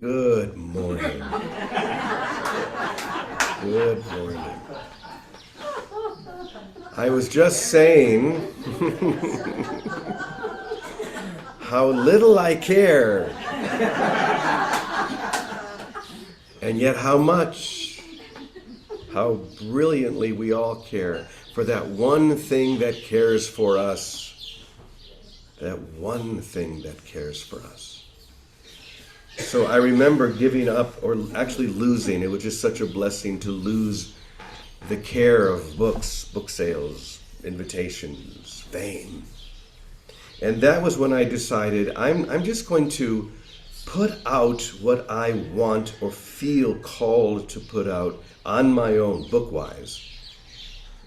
Good morning. Good morning. I was just saying how little I care, and yet how much, how brilliantly we all care for that one thing that cares for us. That one thing that cares for us. So I remember giving up, or actually losing. It was just such a blessing to lose the care of books, book sales, invitations, fame. And that was when I decided I'm just going to put out what I want or feel called to put out on my own, book-wise,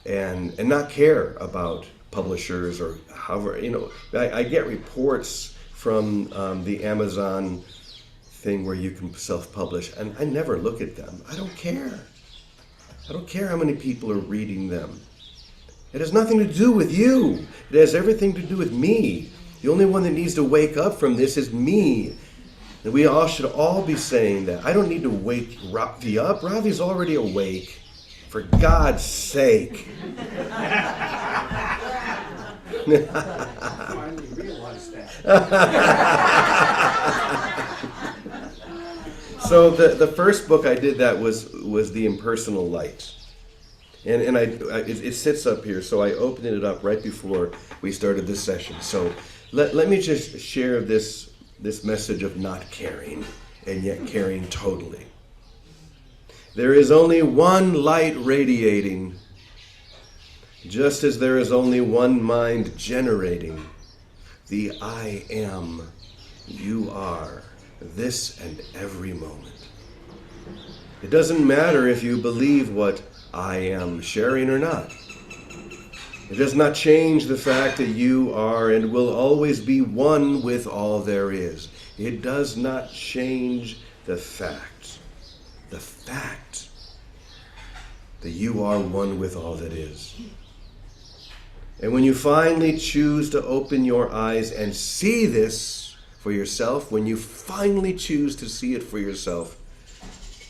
and not care about publishers or however, I get reports from the Amazon thing where you can self-publish, and I never look at them. I don't care. I don't care how many people are reading them. It has nothing to do with you. It has everything to do with me. The only one that needs to wake up from this is me. And we all should all be saying that. I don't need to wake Ravi up. Ravi's already awake. For God's sake. Finally realized that. So the first book I did that was The Impersonal Light. And it sits up here, so I opened it up right before we started this session. So let me just share this message of not caring, and yet caring totally. There is only one light radiating, just as there is only one mind generating. The I am, you are, this and every moment. It doesn't matter if you believe what I am sharing or not. It does not change the fact that you are and will always be one with all there is. It does not change the fact that you are one with all that is. And when you finally choose to open your eyes and see this for yourself, when you finally choose to see it for yourself,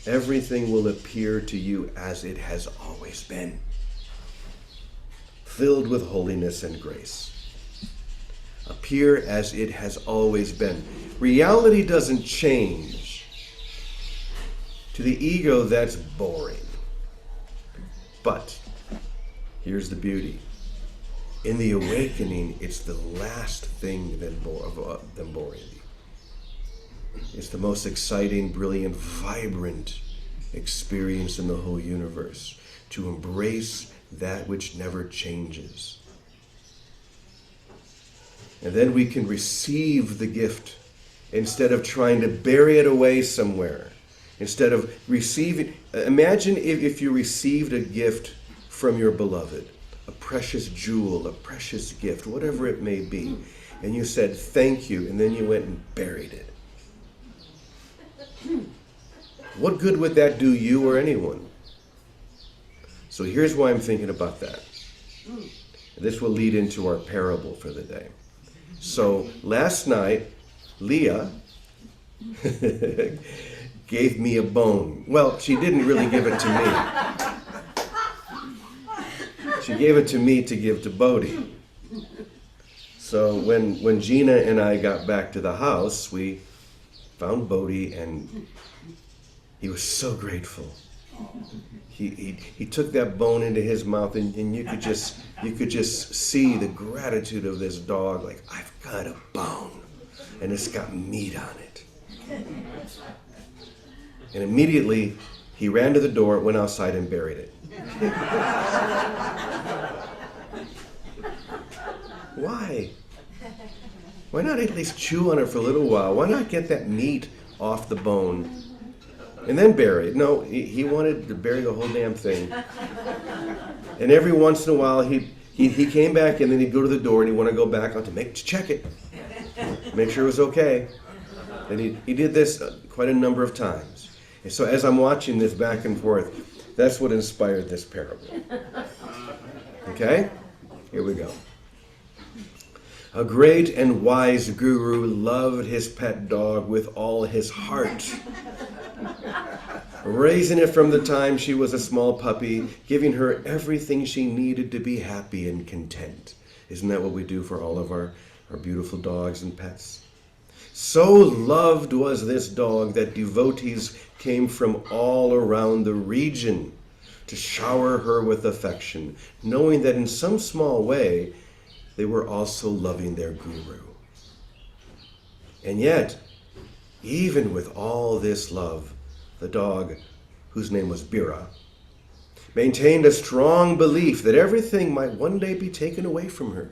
everything will appear to you as it has always been, filled with holiness and grace. Appear as it has always been. Reality doesn't change. To the ego, that's boring. But here's the beauty. In the awakening, it's the last thing than boring. It's the most exciting, brilliant, vibrant experience in the whole universe. To embrace that which never changes. And then we can receive the gift instead of trying to bury it away somewhere. Instead of receiving, imagine if you received a gift from your beloved, a precious jewel, a precious gift, whatever it may be, and you said thank you, and then you went and buried it. What good would that do you or anyone? So here's why I'm thinking about that. This will lead into our parable for the day. So last night, Leah gave me a bone. Well, she didn't really give it to me. She gave it to me to give to Bodhi. So when Gina and I got back to the house, we found Bodhi, and he was so grateful. He took that bone into his mouth, and you could just see the gratitude of this dog. Like, I've got a bone, and it's got meat on it. And immediately he ran to the door, went outside, and buried it. Why? Why not at least chew on it for a little while? Why not get that meat off the bone and then bury it? No, he wanted to bury the whole damn thing. And every once in a while he came back, and then he'd go to the door and he'd want to go back on to check it, make sure it was okay. And he did this quite a number of times. And so as I'm watching this back and forth, that's what inspired this parable. Okay? Here we go. A great and wise guru loved his pet dog with all his heart, raising it from the time she was a small puppy, giving her everything she needed to be happy and content. Isn't that what we do for all of our beautiful dogs and pets? So loved was this dog that devotees came from all around the region to shower her with affection, knowing that in some small way they were also loving their guru. And yet, even with all this love, the dog, whose name was Bira, maintained a strong belief that everything might one day be taken away from her.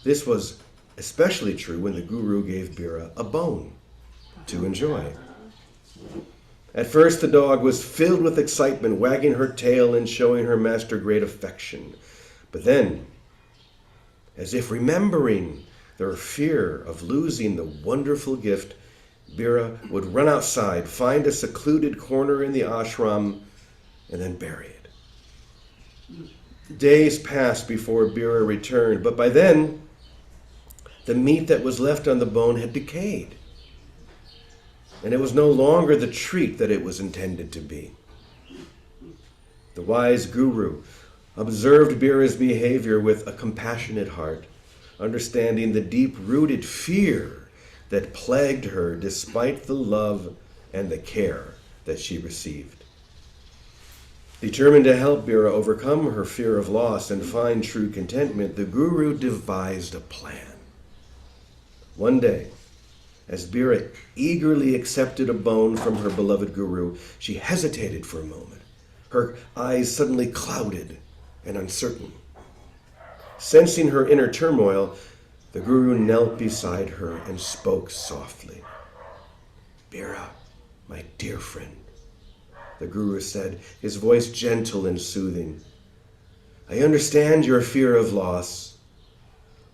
This was especially true when the guru gave Bira a bone to enjoy. At first, the dog was filled with excitement, wagging her tail and showing her master great affection. But then, as if remembering their fear of losing the wonderful gift, Bira would run outside, find a secluded corner in the ashram, and then bury it. Days passed before Bira returned, but by then, the meat that was left on the bone had decayed, and it was no longer the treat that it was intended to be. The wise guru observed Bira's behavior with a compassionate heart, understanding the deep-rooted fear that plagued her despite the love and the care that she received. Determined to help Bira overcome her fear of loss and find true contentment, the guru devised a plan. One day, as Bira eagerly accepted a bone from her beloved guru, she hesitated for a moment, her eyes suddenly clouded and uncertain. Sensing her inner turmoil, the guru knelt beside her and spoke softly. "Bira, my dear friend," the guru said, his voice gentle and soothing, "I understand your fear of loss,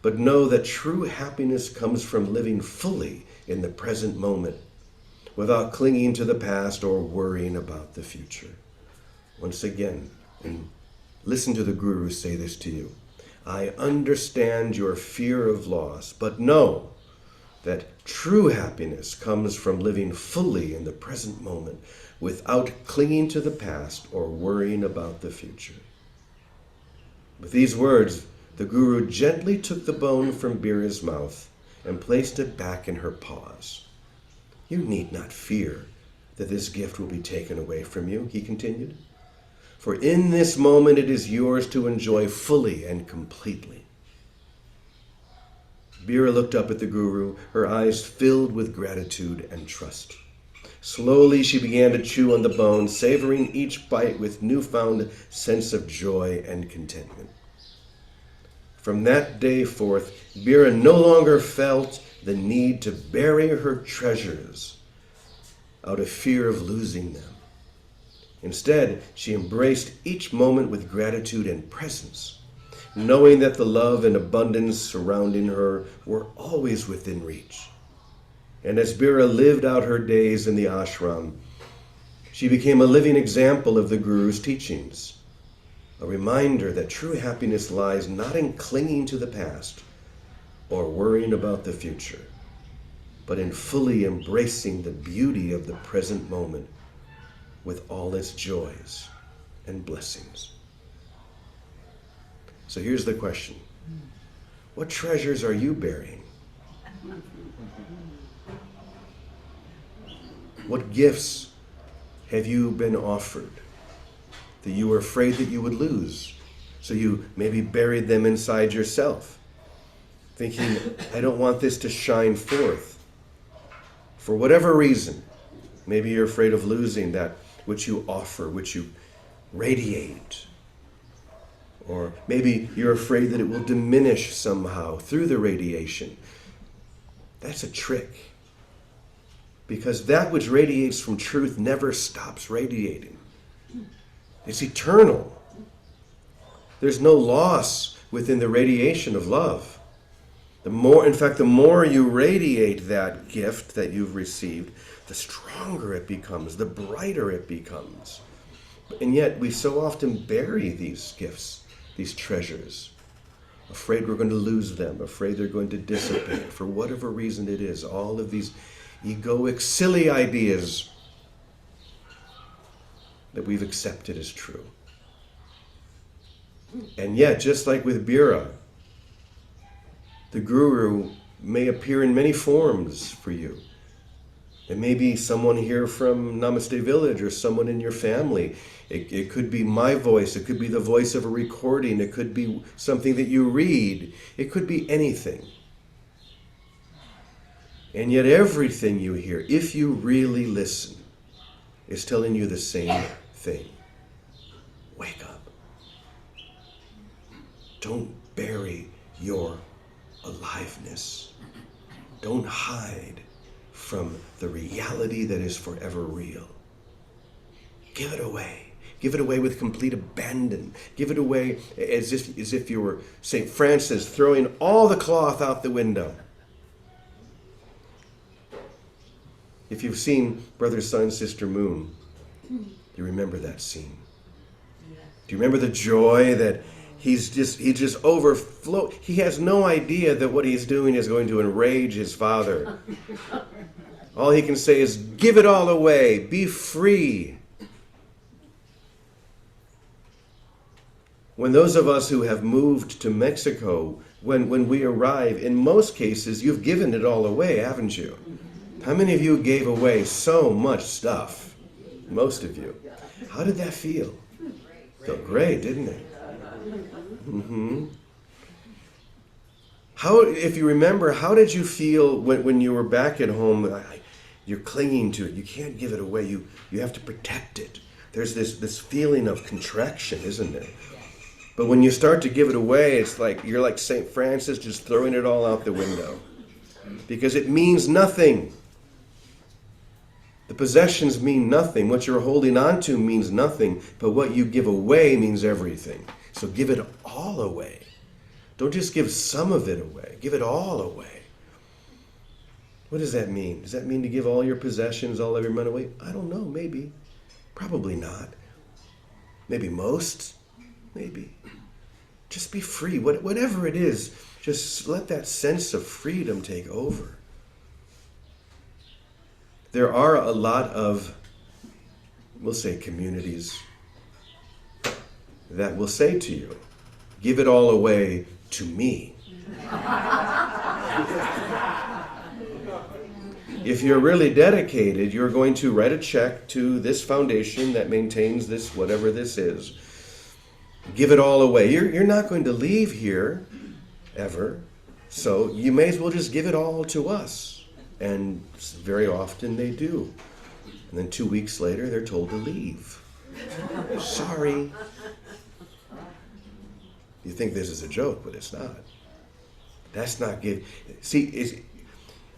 but know that true happiness comes from living fully in the present moment, without clinging to the past or worrying about the future." Once again, and listen to the guru say this to you. "I understand your fear of loss, but know that true happiness comes from living fully in the present moment, without clinging to the past or worrying about the future." With these words, the guru gently took the bone from Bira's mouth and placed it back in her paws. "You need not fear that this gift will be taken away from you," he continued, "for in this moment it is yours to enjoy fully and completely." Bira looked up at the guru, her eyes filled with gratitude and trust. Slowly she began to chew on the bone, savoring each bite with newfound sense of joy and contentment. From that day forth, Bira no longer felt the need to bury her treasures out of fear of losing them. Instead, she embraced each moment with gratitude and presence, knowing that the love and abundance surrounding her were always within reach. And as Bira lived out her days in the ashram, she became a living example of the guru's teachings, a reminder that true happiness lies not in clinging to the past or worrying about the future, but in fully embracing the beauty of the present moment with all its joys and blessings. So here's the question. What treasures are you burying? What gifts have you been offered that you were afraid that you would lose? So you maybe buried them inside yourself, thinking, I don't want this to shine forth. For whatever reason, maybe you're afraid of losing that which you offer, which you radiate. Or maybe you're afraid that it will diminish somehow through the radiation. That's a trick. Because that which radiates from truth never stops radiating. It's eternal. There's no loss within the radiation of love. The more you radiate that gift that you've received, the stronger it becomes, the brighter it becomes. And yet we so often bury these gifts, these treasures, afraid we're going to lose them, afraid they're going to dissipate, for whatever reason it is. All of these egoic, silly ideas that we've accepted as true. And yet, just like with Bira, the Guru may appear in many forms for you. It may be someone here from Namaste Village or someone in your family. It could be my voice. It could be the voice of a recording. It could be something that you read. It could be anything. And yet everything you hear, if you really listen, is telling you the same thing. Wake up. Don't bury your aliveness. Don't hide from the reality that is forever real. Give it away. Give it away with complete abandon. Give it away as if you were St. Francis throwing all the cloth out the window. If you've seen Brother Sun, Sister Moon, you remember that scene. Do you remember the joy that he just overflow? He has no idea that what he's doing is going to enrage his father. All he can say is, give it all away, be free. When those of us who have moved to Mexico, when we arrive, in most cases, you've given it all away, haven't you? How many of you gave away so much stuff? Most of you. How did that feel? Felt great, didn't it? Mm-hmm. If you remember, how did you feel when you were back at home? You're clinging to it. You can't give it away. You have to protect it. There's this feeling of contraction, isn't it? But when you start to give it away, it's like you're like St. Francis, just throwing it all out the window. Because it means nothing. The possessions mean nothing. What you're holding on to means nothing. But what you give away means everything. So give it all away. Don't just give some of it away. Give it all away. What does that mean? Does that mean to give all your possessions, all of your money away? I don't know. Maybe. Probably not. Maybe most. Maybe. Just be free. Whatever it is, just let that sense of freedom take over. There are a lot of, we'll say, communities that will say to you, give it all away to me. If you're really dedicated, you're going to write a check to this foundation that maintains this, whatever this is. Give it all away. You're not going to leave here ever, so you may as well just give it all to us. And very often they do. And then 2 weeks later, they're told to leave. Sorry. You think this is a joke, but it's not. That's not giving. See,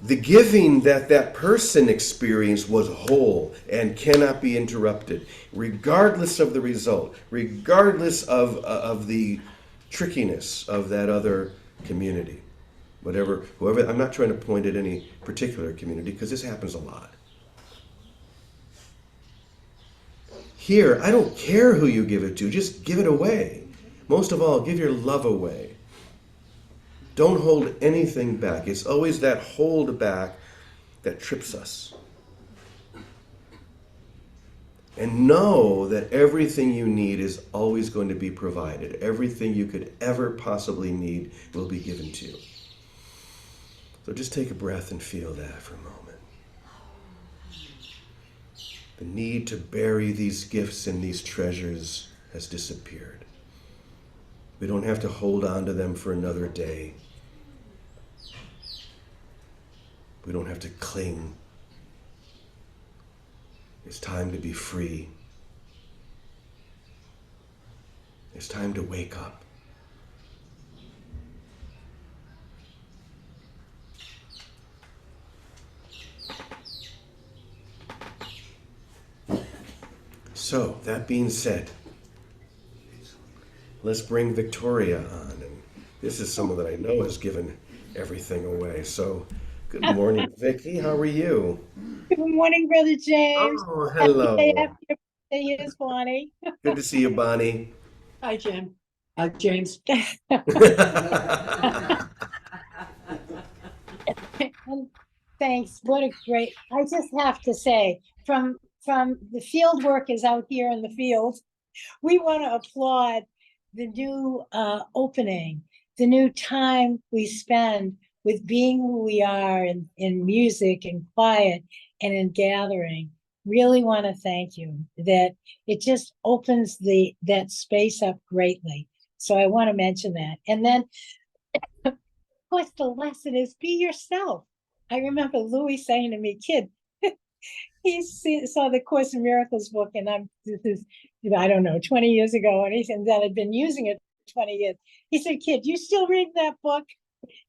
the giving that person experienced was whole and cannot be interrupted, regardless of the result, regardless of the trickiness of that other community. Whoever, I'm not trying to point at any particular community because this happens a lot. Here, I don't care who you give it to, just give it away. Most of all, give your love away. Don't hold anything back. It's always that hold back that trips us. And know that everything you need is always going to be provided. Everything you could ever possibly need will be given to you. So just take a breath and feel that for a moment. The need to bury these gifts and these treasures has disappeared. We don't have to hold on to them for another day. We don't have to cling. It's time to be free. It's time to wake up. So, that being said, let's bring Victoria on. And this is someone that I know has given everything away. So, good morning, Vicky. How are you? Good morning, Brother James. Oh, Happy day hello. after your birthday is, Bonnie. Good to see you, Bonnie. Hi, Jim. James. Thanks. What a great, I just have to say, from the field workers out here in the field, we want to applaud the new opening, the new time we spend with being who we are in music and quiet and in gathering. Really want to thank you that it just opens that space up greatly. So I want to mention that. And then of course the lesson is be yourself. I remember Louis saying to me, kid, saw the Course in Miracles book, and this is, I don't know, 20 years ago, and he said that I'd been using it 20 years. He said, kid, you still read that book?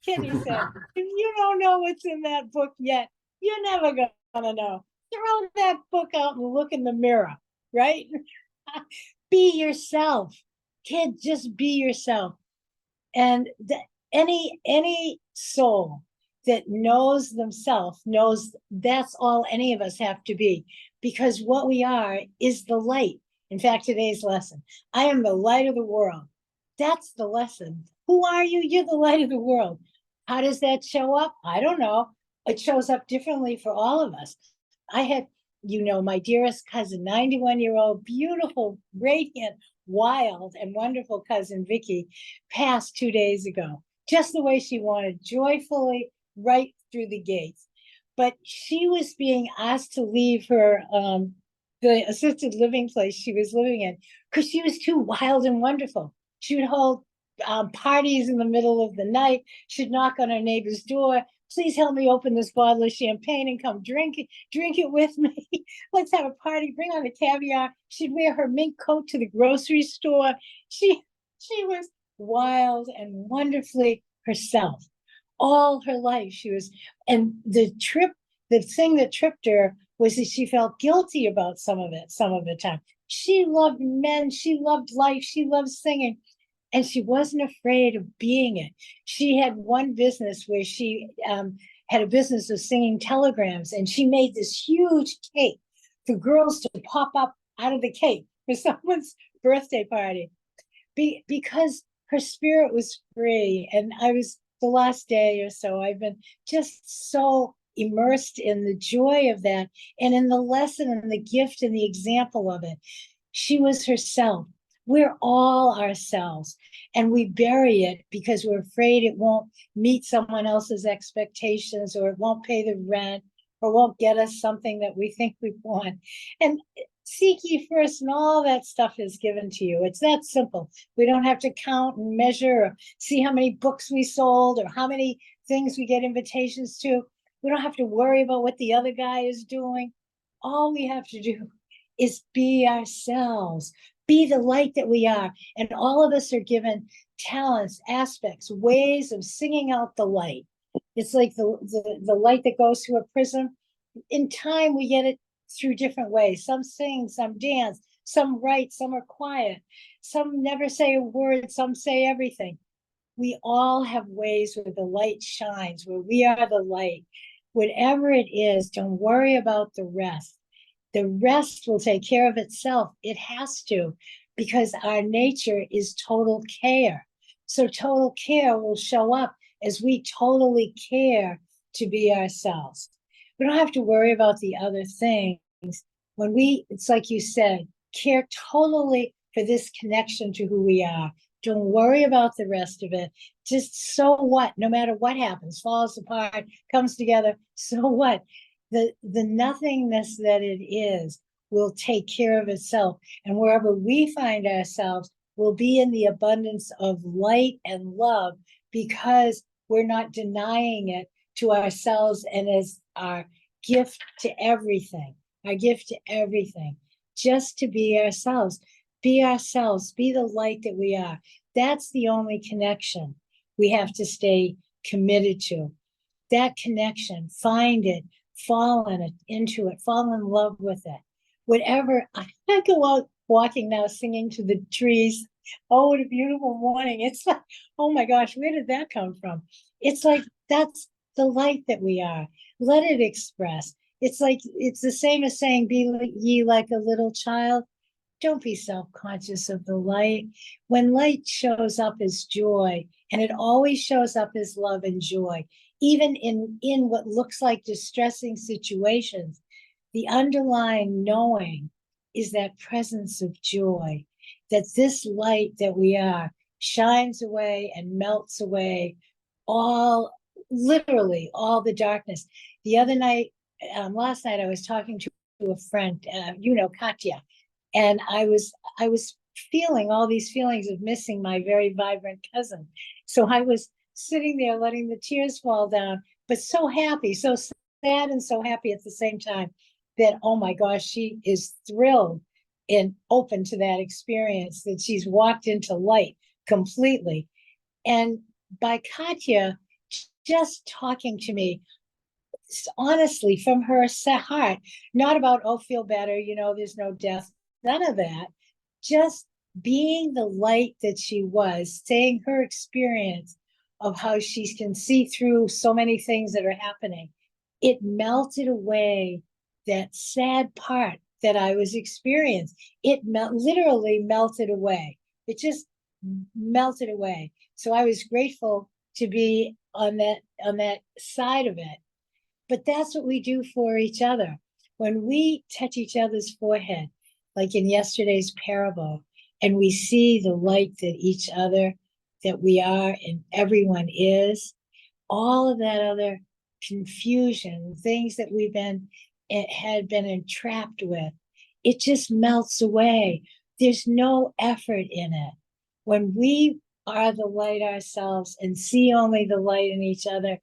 Kid, he said, if you don't know what's in that book yet, you're never gonna know. Throw that book out and look in the mirror, right? Be yourself. Kid, just be yourself. And any soul that knows themselves knows that's all any of us have to be, because what we are is the light. In fact, today's lesson, I am the light of the world. That's the lesson. Who are you? You're the light of the world. How does that show up? I don't know. It shows up differently for all of us. I had, my dearest cousin, 91-year-old, beautiful, radiant, wild, and wonderful cousin Vicky, passed 2 days ago, just the way she wanted, joyfully, right through the gates. But she was being asked to leave her the assisted living place she was living in because she was too wild and wonderful. She would hold parties in the middle of the night. She'd knock on her neighbor's door. Please help me open this bottle of champagne and come drink it with me. Let's have a party. Bring on the caviar. She'd wear her mink coat to the grocery store. She was wild and wonderfully herself. All her life she was, and the thing that tripped her was that she felt guilty about some of the time. She loved men, she loved life, she loved singing, and she wasn't afraid of being it. She had one business where she had a business of singing telegrams, and she made this huge cake for girls to pop up out of the cake for someone's birthday party, because her spirit was free. And the last day or so, I've been just so immersed in the joy of that and in the lesson and the gift and the example of it. She was herself. We're all ourselves, and we bury it because we're afraid it won't meet someone else's expectations, or it won't pay the rent, or won't get us something that we think we want. And seek ye first, and all that stuff is given to you. It's that simple. We don't have to count and measure or see how many books we sold or how many things we get invitations to. We don't have to worry about what the other guy is doing. All we have to do is be ourselves, be the light that we are. And all of us are given talents, aspects, ways of singing out the light. It's like the light that goes through a prism. In time, we get it through different ways. Some sing, some dance, some write, some are quiet, some never say a word, some say everything. We all have ways where the light shines, where we are the light. Whatever it is, don't worry about the rest. The rest will take care of itself. It has to, because our nature is total care. So total care will show up as we totally care to be ourselves. We don't have to worry about the other things. When it's like you said, care totally for this connection to who we are. Don't worry about the rest of it. Just so what? No matter what happens, falls apart, comes together, so what? The nothingness that it is will take care of itself. And wherever we find ourselves, will be in the abundance of light and love, because we're not denying it to ourselves and as our gift to everything. Our gift to everything, just to be ourselves, be the light that we are. That's the only connection we have to stay committed to. That connection, find it, fall into it, fall in love with it. Whatever, I go out walking now, singing to the trees. Oh, what a beautiful morning. It's like, oh my gosh, where did that come from? It's like, that's the light that we are. Let it express. It's like, it's the same as saying, be ye like a little child. Don't be self-conscious of the light. When light shows up as joy, and it always shows up as love and joy, even in what looks like distressing situations, the underlying knowing is that presence of joy, that this light that we are shines away and melts away all, literally all the darkness. The other night, last night, I was talking to a friend, Katya, and I was feeling all these feelings of missing my very vibrant cousin. So I was sitting there letting the tears fall down, but so happy, so sad and so happy at the same time that, oh my gosh, she is thrilled and open to that experience, that she's walked into light completely. And by Katya just talking to me honestly from her heart, not about, oh, feel better, there's no death, none of that, just being the light that she was, saying her experience of how she can see through so many things that are happening. It melted away that sad part that I was experiencing. It literally melted away. It just melted away. So I was grateful to be on that side of it. But that's what we do for each other. When we touch each other's forehead, like in yesterday's parable, and we see the light that each other, that we are and everyone is, all of that other confusion, things that had been entrapped with, it just melts away. There's no effort in it. When we are the light ourselves and see only the light in each other,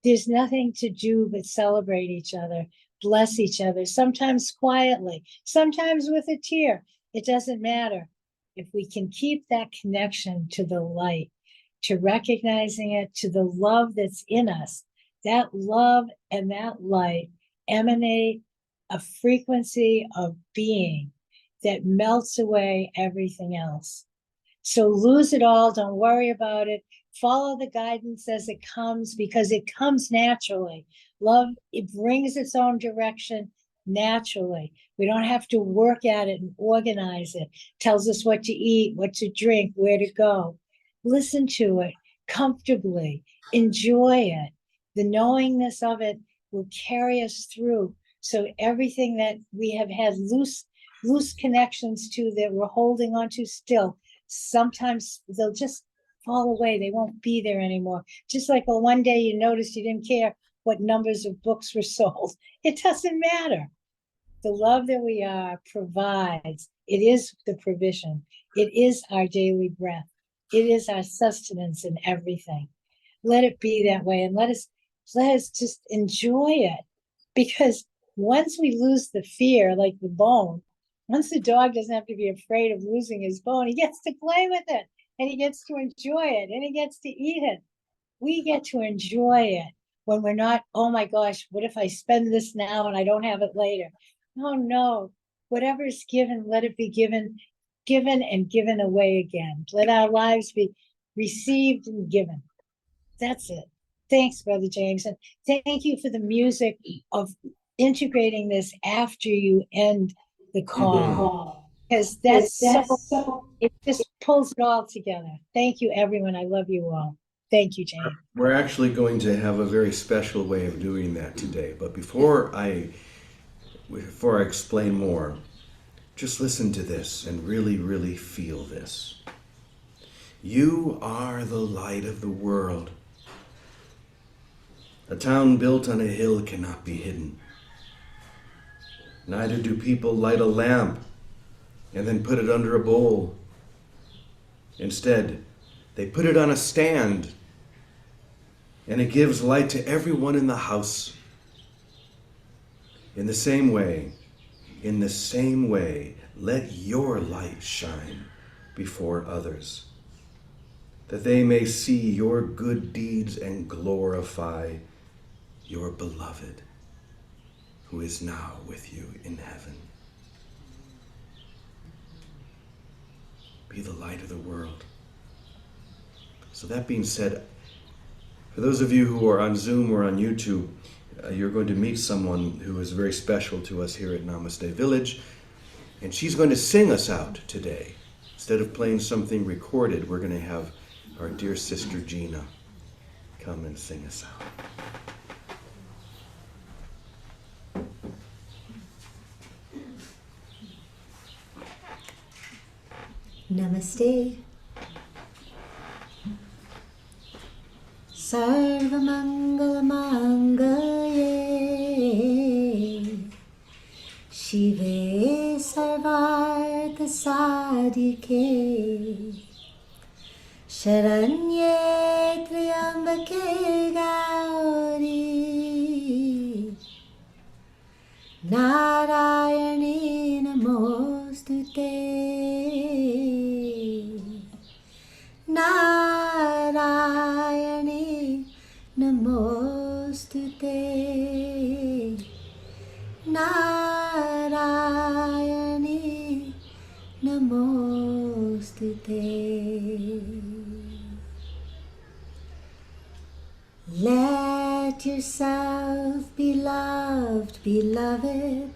there's nothing to do but celebrate each other, bless each other, sometimes quietly, sometimes with a tear. It doesn't matter. If we can keep that connection to the light, to recognizing it, to the love that's in us, that love and that light emanate a frequency of being that melts away everything else. So lose it all, don't worry about it. Follow the guidance as it comes, because it comes naturally. Love, it brings its own direction naturally. We don't have to work at it and organize it. Tells us what to eat, what to drink, where to go. Listen to it comfortably, enjoy it. The knowingness of it will carry us through. So everything that we have had loose connections to, that we're holding on to still, sometimes they'll just fall away. They won't be there anymore. Just like, well, one day you noticed you didn't care what numbers of books were sold. It doesn't matter. The love that we are provides. It is the provision. It is our daily breath. It is our sustenance in everything. Let it be that way, and let us just enjoy it. Because once we lose the fear, like the bone, once the dog doesn't have to be afraid of losing his bone, he gets to play with it, and he gets to enjoy it, and he gets to eat it. We get to enjoy it when we're not, oh my gosh, what if I spend this now and I don't have it later? Oh no, whatever is given, let it be given and given away again. Let our lives be received and given. That's it. Thanks, Brother James. And thank you for the music of integrating this after you end the call. Because that's so, it just pulls it all together. Thank you, everyone. I love you all. Thank you, James. We're actually going to have a very special way of doing that today. But before I explain more, just listen to this and really, really feel this. You are the light of the world. A town built on a hill cannot be hidden. Neither do people light a lamp and then put it under a bowl. Instead, they put it on a stand, and it gives light to everyone in the house. In the same way, let your light shine before others, that they may see your good deeds and glorify your beloved, who is now with you in heaven. Be the light of the world. So that being said, for those of you who are on Zoom or on YouTube, you're going to meet someone who is very special to us here at Namaste Village. And she's going to sing us out today. Instead of playing something recorded, we're going to have our dear sister Gina come and sing us out. Namaste. Sarvamangalamangalaye Shive Sarvartha Sadhike Sharanye Triambake Gauri Narayani Namostute Narayani Namostute Narayani Namostute. Let yourself be loved, beloved.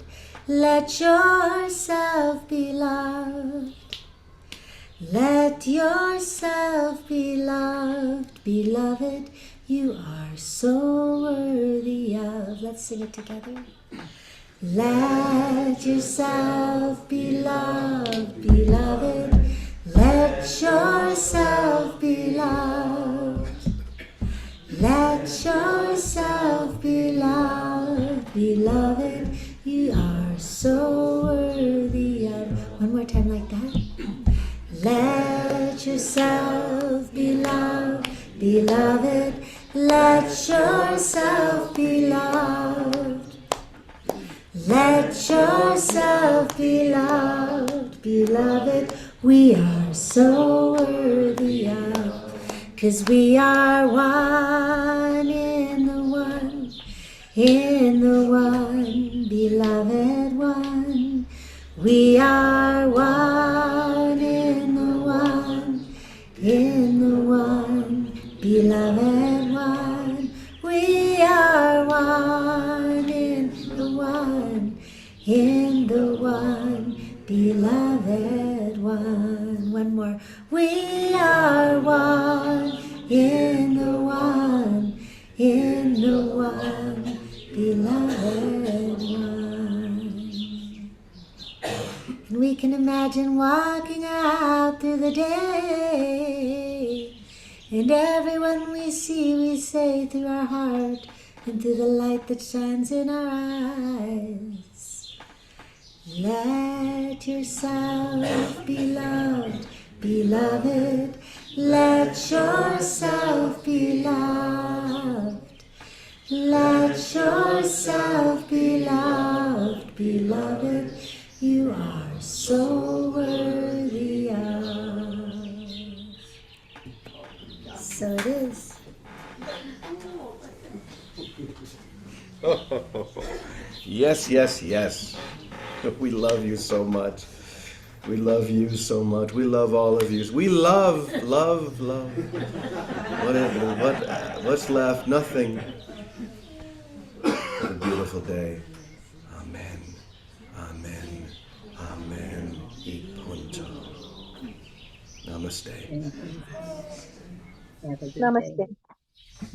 Let yourself be loved. Let yourself be loved, beloved. You are so worthy of. Let's sing it together. Let yourself be loved, beloved. Let yourself be loved. Let yourself be loved, beloved. You are so worthy of. One more time like that. Let yourself be loved, beloved. Let yourself be loved. Let yourself be loved, beloved. We are so worthy of, 'cause we are one in the one, beloved one. We are one in the one, beloved one. We are one in the one, beloved one. One more. We are one in the one, beloved one. And we can imagine walking out through the day, and everyone we see, we say through our heart and through the light that shines in our eyes. Let yourself be loved, beloved. Let yourself be loved. Let yourself be loved, beloved. You are so worthy of. So it is. Yes, yes, yes. We love you so much. We love you so much. We love all of you. We love. What's left? Nothing. What a beautiful day. Amen. Amen. Amen. E punto. Namaste. Namaste.